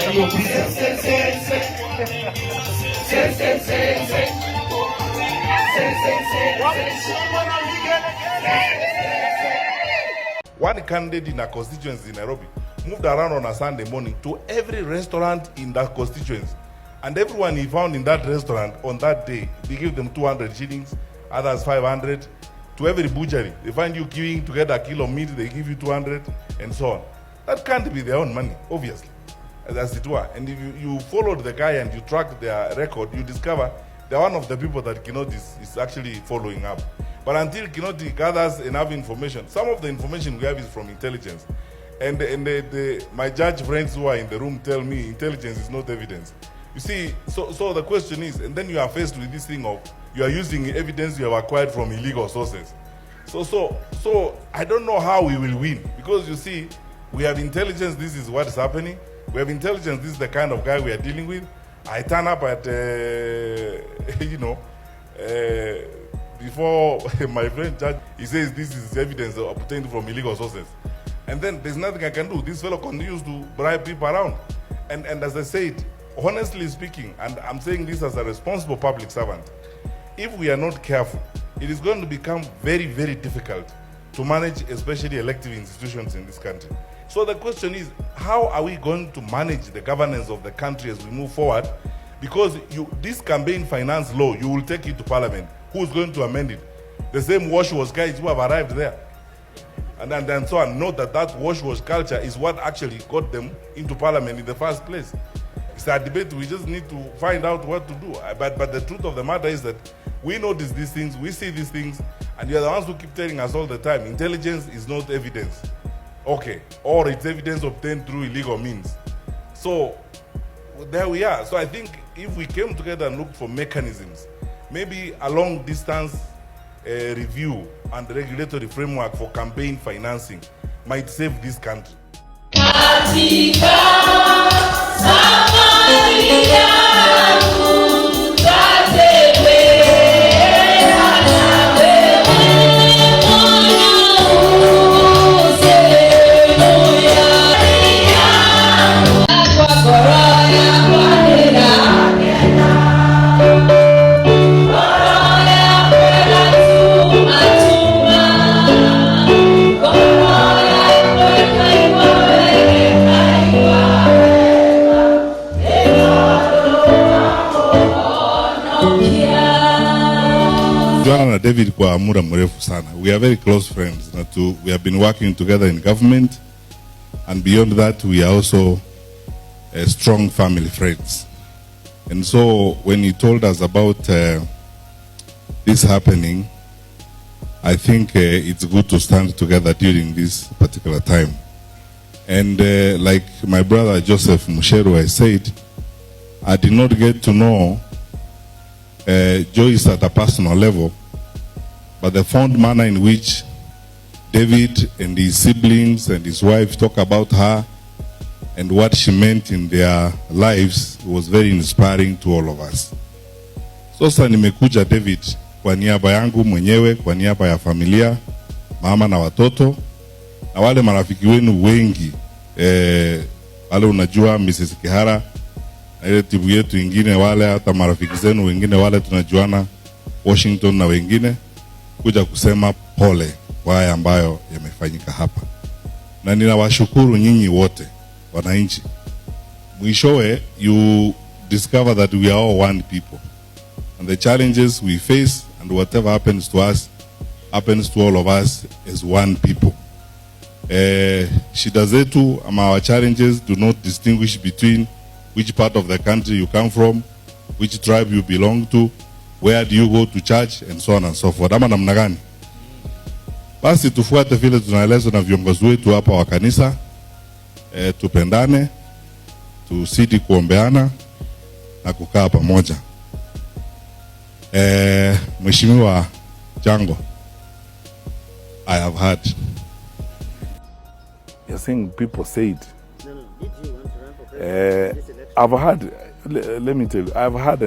One candidate in a constituency in Nairobi moved around on a Sunday morning to every restaurant in that constituency. And everyone he found in that restaurant on that day, they give them 200 shillings, others 500. To every butchery, they find you queuing to get a kilo of meat, they give you 200, and so on. That can't be their own money, obviously, as it were. And if you followed the guy and you tracked their record, you discover they're one of the people that Kinoti is actually following up. But until Kinoti gathers enough information, some of the information we have is from intelligence. And my judge friends who are in the room tell me intelligence is not evidence. You see, so the question is, and then you are faced with this thing of you are using evidence you have acquired from illegal sources. So I don't know how we will win, because you see, we have intelligence, this is what is happening. We have intelligence, this is the kind of guy we are dealing with. I turn up at, before my friend judge, he says this is evidence obtained from illegal sources. And then there's nothing I can do. This fellow continues to bribe people around. And as I said, honestly speaking, and I'm saying this as a responsible public servant, if we are not careful, it is going to become very, very difficult to manage especially elective institutions in this country. So the question is, how are we going to manage the governance of the country as we move forward? Because this campaign finance law, you will take it to Parliament. Who is going to amend it? The same wash-wash guys who have arrived there. And so on. Note that wash-wash culture is what actually got them into Parliament in the first place. It's a debate, we just need to find out what to do. But the truth of the matter is that we notice these things, we see these things, and you're the ones who keep telling us all the time, intelligence is not evidence. Okay, or it's evidence obtained through illegal means. So there we are. So I think if we came together and looked for mechanisms, maybe a long distance review and regulatory framework for campaign financing might save this country. David kwa muda mrefu sana. We are very close friends. We have been working together in government, and beyond that we are also strong family friends. And so when he told us about this happening, I think it's good to stand together during this particular time. And like my brother Joseph Musheru has said, I did not get to know Joyce at a personal level, but the fond manner in which David and his siblings and his wife talk about her and what she meant in their lives was very inspiring to all of us. Sasa nimekuja David kwa niaba yangu mwenyewe, kwa niaba ya familia, mama na watoto, na wale marafiki wenu wengi, wale unajua Mrs. Kihara, na ile timu yetu ingine, wale hata marafiki zenu wengine wale tunajuana Washington na wengine, kuja kusema pole kwa haya ambayo yamefanyika hapa. Na ninawashukuru nyinyi wote wananchi. Mwishowe you discover that we are all one people, and the challenges we face and whatever happens to us happens to all of us as one people. Shida zetu ama our challenges do not distinguish between which part of the country you come from, which tribe you belong to, where do you go to church, and so on and so forth. Ama namna gani? Basi tufuate vile tunaelezwa na viongozi wetu hapa wa kanisa, tupendane, tusidi kuombeana na kukaa pamoja. Mheshimiwa Jango, I have heard. You're saying people say it. No. Did you want to run for president? I've heard. Let me tell you, I've heard,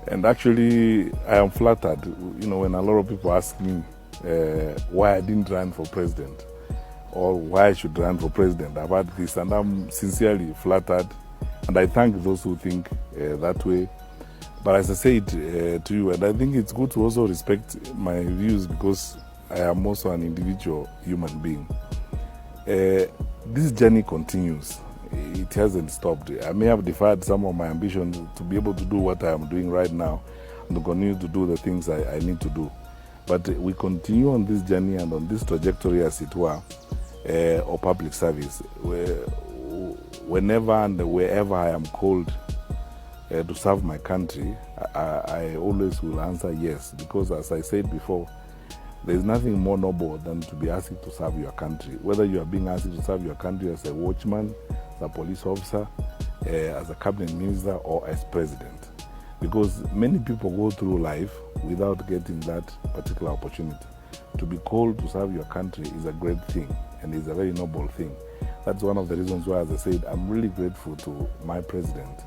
and actually I am flattered. You know, when a lot of people ask me why I didn't run for president, or why I should run for president. I've had this, and I'm sincerely flattered, and I thank those who think that way. But as I said to you, and I think it's good to also respect my views, because I am also an individual human being. This journey continues. It hasn't stopped. I may have deferred some of my ambitions to be able to do what I am doing right now and to continue to do the things I need to do. But we continue on this journey and on this trajectory, as it were, of public service. Whenever and wherever I am called to serve my country, I always will answer yes, because as I said before, there is nothing more noble than to be asked to serve your country. Whether you are being asked to serve your country as a watchman, as a police officer, as a cabinet minister, or as president. Because many people go through life without getting that particular opportunity. To be called to serve your country is a great thing, and is a very noble thing. That's one of the reasons why, as I said, I'm really grateful to my president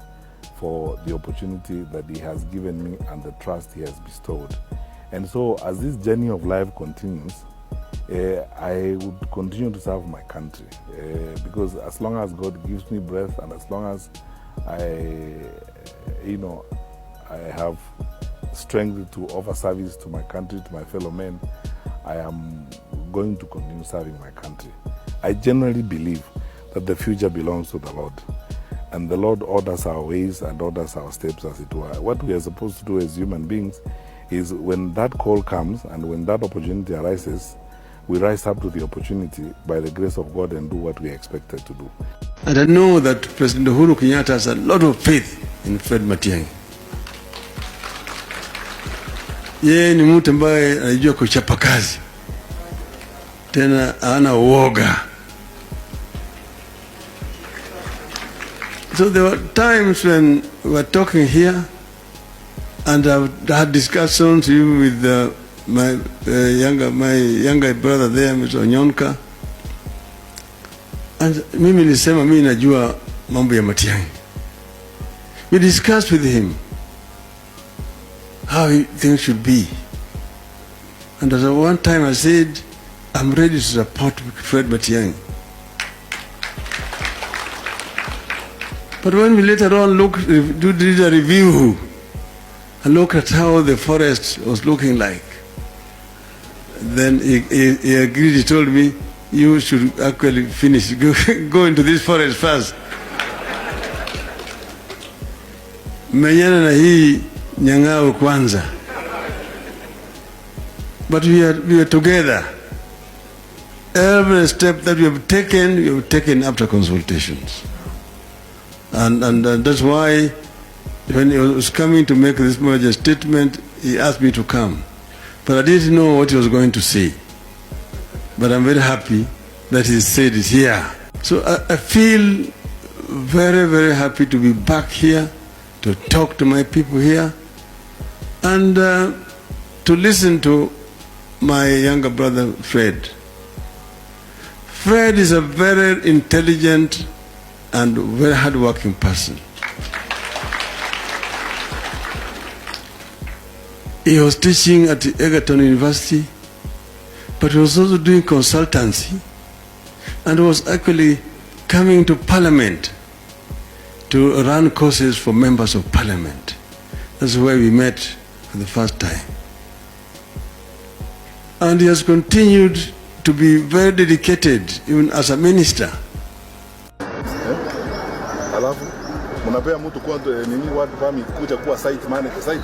for the opportunity that he has given me and the trust he has bestowed. And so, as this journey of life continues, I would continue to serve my country, because as long as God gives me breath, and as long as I have strength to offer service to my country, to my fellow men, I am going to continue serving my country. I generally believe that the future belongs to the Lord, and the Lord orders our ways and orders our steps, as it were. What we are supposed to do as human beings is, when that call comes and when that opportunity arises, we rise up to the opportunity by the grace of God and do what we are expected to do. And I know that President Uhuru Kenyatta has a lot of faith in Fred Matiangi. Yeye ni mtu ambaye anajua kuchapa kazi, tena hana uoga. So there were times when we were talking here, and I had discussions with my younger brother there, Mr. Onyonka. And mimi nilisema mimi najua mambo ya Matiangi. We discussed with him how things should be. And at one time I said, I'm ready to support Fred Matiangi. But when we later on did a review and look at how the forest was looking like, then he agreed. He told me, you should actually finish, go into this forest first. Menyana na hii nyang'au kwanza. But we are together. Every step that we have taken after consultations. And that's why when he was coming to make this merger statement, he asked me to come. But I didn't know what he was going to say. But I'm very happy that he said it here. So I feel very, very happy to be back here, to talk to my people here, and to listen to my younger brother, Fred. Fred is a very intelligent and very hardworking person. He was teaching at Egerton University, but he was also doing consultancy, and was actually coming to Parliament to run courses for members of Parliament. That's where we met for the first time. And he has continued to be very dedicated, even as a minister. Unapea mtu kwa nini watu kama kuja kuwa site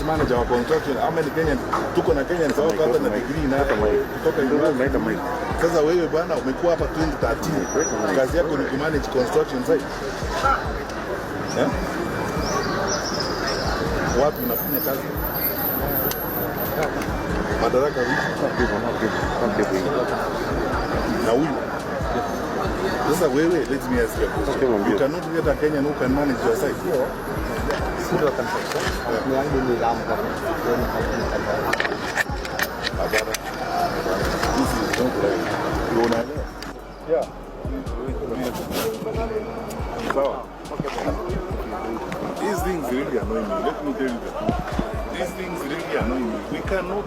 manager wa construction, ama ni Kenya, tuko na Kenya sawa, hata na degree na hata kutoka university. Sasa wewe bwana umekuwa hapa 2013, kazi yako ni kumanage construction site. Wapi unafanya kazi? Madaraka vipi? Na huyu sasa wewe, let me ask you a question. You cannot get a Kenyan who can manage your site. Yeah. So, these things really annoy me. Let me tell you the truth. These things really annoy me. We cannot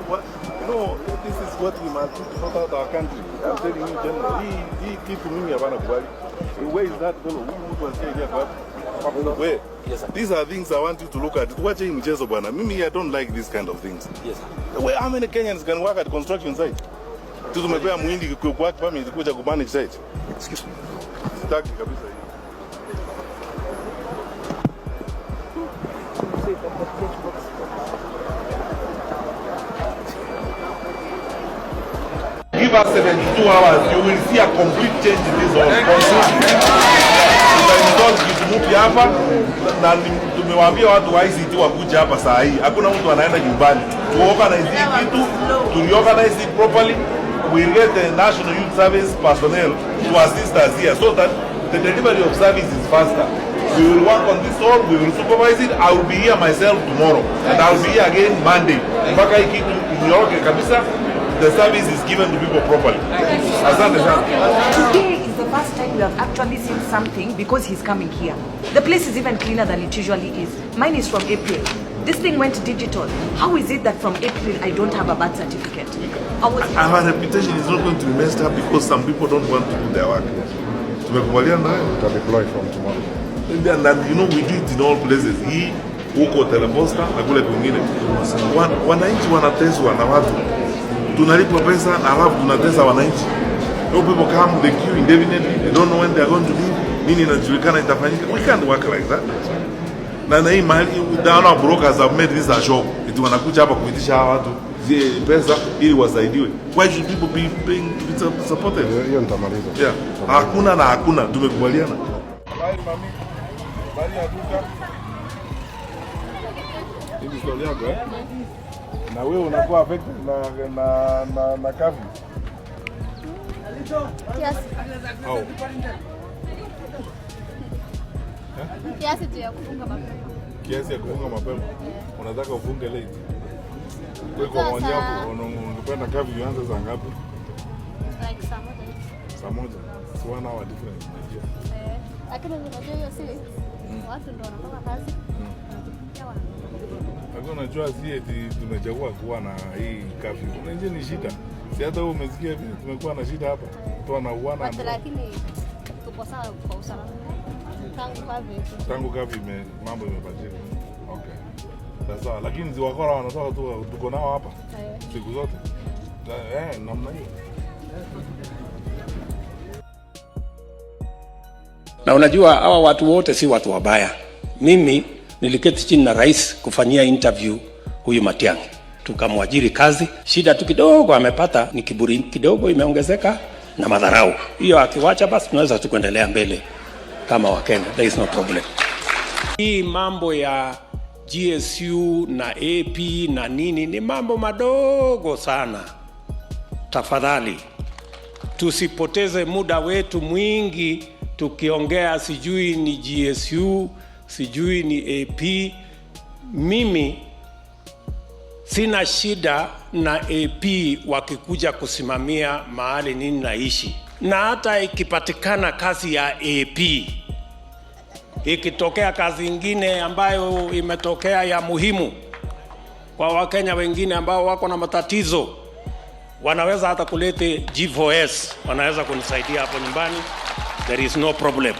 No, this is what we must do to sort out our country. I'm telling you, General. He keep me about Kubali. Where is that fellow? Who was here? Where? Yes, sir. These are things I want you to look at. Watch him, Jesus Bwana. Mimi, I don't like these kind of things. Yes, sir. Where, how many Kenyans can work at construction site? Tumepea muhindi kwa permit kuja ku manage site. Excuse me. Sitaki kabisa hii. Give us 72 hours, you will see a complete change in this whole process. Tutainstall hapa na tumewaambia watu wa ICT wakuja hapa saa hii. Hakuna mtu anaenda nyumbani. Tuorganize kitu, tuliorganize it properly. We get the National Youth Service personnel to assist us here so that the delivery of service is faster. We will work on this all, we will supervise it. I will be here myself tomorrow and I will be here again Monday. Mpaka hii kitu inyoroke kabisa. The service is given to people properly. Asante sana. Today is the first time we have actually seen something because he's coming here. The place is even cleaner than it usually is. Mine is from April. This thing went digital. How is it that from April I don't have a birth certificate? Our reputation is not going to be messed up because some people don't want to do their work. Tumekubaliana nayo. To deploy from tomorrow. And you know we do it in all places. Hii huko Teleposta na kule kwingine. Wananchi wanateswa na watu. Tunalipwa pesa na alafu tunatesa wananchi. No people come, they queue indefinitely, they don't know when they are going to leave. Nini inajulikana itafanyika. We can't work like that. Na hii mahali, the brokers have made this a show. Iti wanakuja hapa kuitisha watu pesa ili wasaidiwe. Why should people be paying to be supported? Hiyo nitamaliza. Yeah. Hakuna na hakuna, tumekubaliana. Bye mami. Bye ya duka. Hii story yako eh? Na wewe unakuwa affected na kafu. Kiasi. Au. Kiasi tu ya kufunga mapema. Kiasi ya kufunga mapema. Unataka ufunge late. Wewe kwa maoni yako unapenda kafu ianze saa ngapi? Like saa moja. Saa moja. Si 1 hour difference unajua. Lakini unajua hiyo si watu ndio wanatoka kazi. Unajua si eti tumechagua kuwa na hii kafu. Unajua ni shida. Si hata wewe umesikia hivi tumekuwa na shida hapa. Toa na uana. Lakini tuko sawa kwa usalama. Tangu kafu mambo imebadilika. Okay. Sasa lakini ziwakora wanatoka tu tuko nao hapa. Siku zote. Namna hiyo. Na unajua hawa watu wote si watu wabaya. Mimi niliketi chini na rais kufanyia interview huyu Matiangi. Tukamwajiri kazi. Shida tu kidogo amepata ni kiburi kidogo imeongezeka na madharau. Hiyo akiwacha basi tunaweza tu kuendelea mbele kama Wakenya. There is no problem. Hii mambo ya GSU na AP na nini ni mambo madogo sana. Tafadhali tusipoteze muda wetu mwingi tukiongea sijui ni GSU, sijui ni AP. Mimi sina shida na AP wakikuja kusimamia mahali nini naishi. Na hata ikipatikana kazi ya AP, ikitokea kazi ingine ambayo imetokea ya muhimu kwa Wakenya wengine ambao wako na matatizo, wanaweza hata kulete G4S, wanaweza kunisaidia hapo nyumbani. There is no problem.